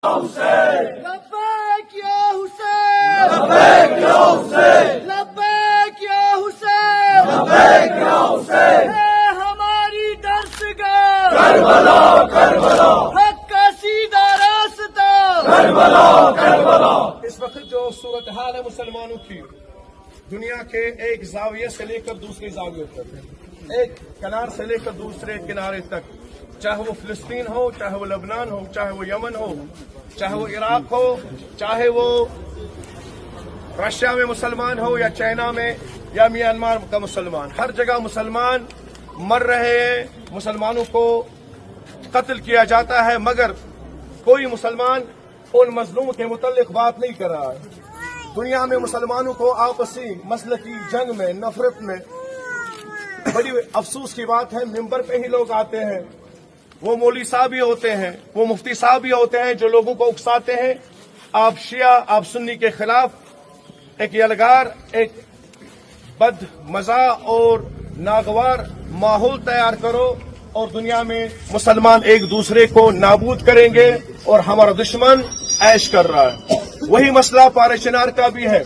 لبیک یا حسین، لبیک یا حسین، لبیک یا حسین، لبیک یا حسین، اے ہماری درسگاہ کربلا کربلا، حق کا سیدھا راستہ کربلا کربلا۔ اس وقت جو صورتحال ہے مسلمانوں کی دنیا کے ایک زاویے سے لے کر دوسرے زاویے تک، ایک کنار سے لے کر دوسرے کنارے تک، چاہے وہ فلسطین ہو، چاہے وہ لبنان ہو، چاہے وہ یمن ہو، چاہے وہ عراق ہو، چاہے وہ رشیا میں مسلمان ہو یا چائنا میں یا میانمار کا مسلمان، ہر جگہ مسلمان مر رہے ہیں، مسلمانوں کو قتل کیا جاتا ہے، مگر کوئی مسلمان ان مظلوموں کے متعلق بات نہیں کر رہا ہے۔ دنیا میں مسلمانوں کو آپسی مسلکی جنگ میں، نفرت میں، بڑی افسوس کی بات ہے، ممبر پہ ہی لوگ آتے ہیں، وہ مولوی صاحب بھی ہوتے ہیں، وہ مفتی صاحب بھی ہوتے ہیں جو لوگوں کو اکساتے ہیں، آپ شیعہ، آپ سنی کے خلاف ایک یلغار، ایک بد مزہ اور ناگوار ماحول تیار کرو اور دنیا میں مسلمان ایک دوسرے کو نابود کریں گے اور ہمارا دشمن عیش کر رہا ہے۔ وہی مسئلہ پارے چنار کا بھی ہے۔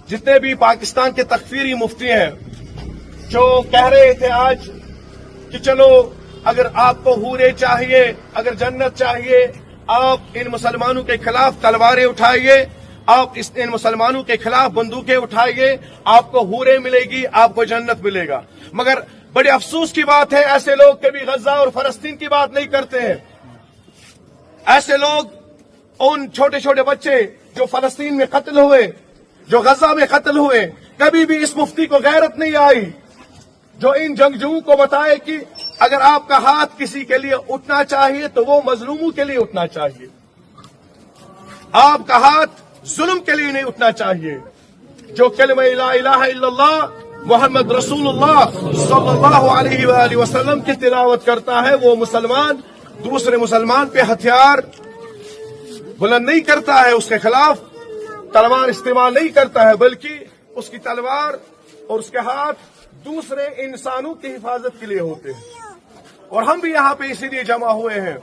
جتنے بھی پاکستان کے تکفیری مفتی ہیں جو کہہ رہے تھے آج کہ چلو اگر آپ کو حورے چاہیے، اگر جنت چاہیے، آپ ان مسلمانوں کے خلاف تلواریں اٹھائیے، آپ ان مسلمانوں کے خلاف بندوقیں اٹھائیے، آپ کو حورے ملے گی، آپ کو جنت ملے گا۔ مگر بڑے افسوس کی بات ہے، ایسے لوگ کبھی غزہ اور فلسطین کی بات نہیں کرتے ہیں۔ ایسے لوگ ان چھوٹے چھوٹے بچے جو فلسطین میں قتل ہوئے، جو غزہ میں قتل ہوئے، کبھی بھی اس مفتی کو غیرت نہیں آئی جو ان جنگجوؤں کو بتائے کہ اگر آپ کا ہاتھ کسی کے لیے اٹھنا چاہیے تو وہ مظلوموں کے لیے اٹھنا چاہیے، آپ کا ہاتھ ظلم کے لیے نہیں اٹھنا چاہیے۔ جو کلمہ لا الہ الا اللہ محمد رسول اللہ صلی اللہ علیہ وآلہ وسلم کی تلاوت کرتا ہے، وہ مسلمان دوسرے مسلمان پہ ہتھیار بلند نہیں کرتا ہے، اس کے خلاف تلوار استعمال نہیں کرتا ہے، بلکہ اس کی تلوار اور اس کے ہاتھ دوسرے انسانوں کی حفاظت کے لیے ہوتے ہیں۔ اور ہم بھی یہاں پہ اسی لیے جمع ہوئے ہیں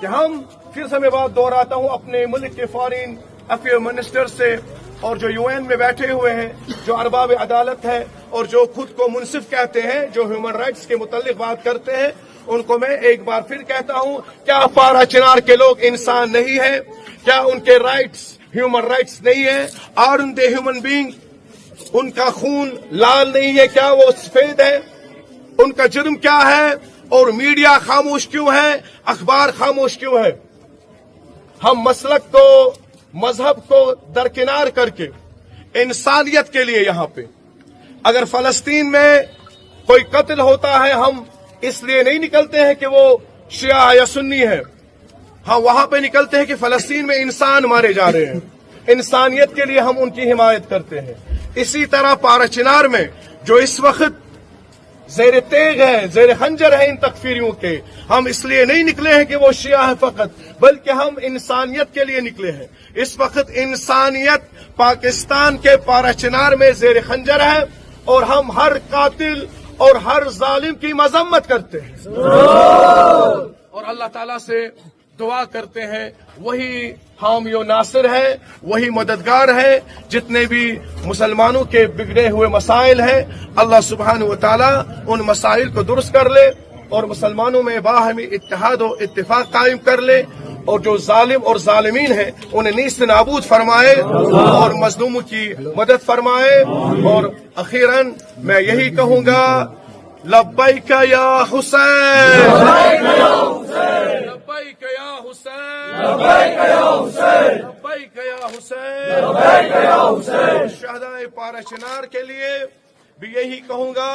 کہ ہم پھر سے میں بات دہراتا ہوں اپنے ملک کے فارن افیئر منسٹر سے اور جو یو این میں بیٹھے ہوئے ہیں، جو ارباب عدالت ہے اور جو خود کو منصف کہتے ہیں، جو ہیومن رائٹس کے متعلق بات کرتے ہیں، ان کو میں ایک بار پھر کہتا ہوں، کیا پارا چنار کے لوگ انسان نہیں ہیں؟ کیا ان کے رائٹس ہیومن رائٹس نہیں ہیں؟ آرن دے ہیومن بینگ؟ ان کا خون لال نہیں ہے؟ کیا وہ سفید ہے؟ ان کا جرم کیا ہے؟ اور میڈیا خاموش کیوں ہے؟ اخبار خاموش کیوں ہے؟ ہم مسلک کو، مذہب کو درکنار کر کے انسانیت کے لیے یہاں پہ، اگر فلسطین میں کوئی قتل ہوتا ہے، ہم اس لیے نہیں نکلتے ہیں کہ وہ شیعہ یا سنی ہے، ہم وہاں پہ نکلتے ہیں کہ فلسطین میں انسان مارے جا رہے ہیں، انسانیت کے لیے ہم ان کی حمایت کرتے ہیں۔ اسی طرح پارا چنار میں جو اس وقت زیر تیغ ہے، زیر خنجر ہے ان تکفیریوں کے، ہم اس لیے نہیں نکلے ہیں کہ وہ شیعہ ہے فقط، بلکہ ہم انسانیت کے لیے نکلے ہیں۔ اس وقت انسانیت پاکستان کے پارا چنار میں زیر خنجر ہے اور ہم ہر قاتل اور ہر ظالم کی مذمت کرتے ہیں اور اللہ تعالیٰ سے دعا کرتے ہیں، وہی حامی و ناصر ہے، وہی مددگار ہے۔ جتنے بھی مسلمانوں کے بگڑے ہوئے مسائل ہیں، اللہ سبحانہ و تعالیٰ ان مسائل کو درست کر لے اور مسلمانوں میں باہمی اتحاد و اتفاق قائم کر لے، اور جو ظالم اور ظالمین ہیں انہیں نیست نابود فرمائے اور مظلوموں کی مدد فرمائے۔ اور اخیراً میں یہی کہوں گا، لبیک یا حسین، لبیک یا حسین، لبیک یا حسین، لبیک یا حسین، لبیک یا حسین، لبیک یا حسین۔ شہدائے پارا چنار کے لیے بھی یہی کہوں گا،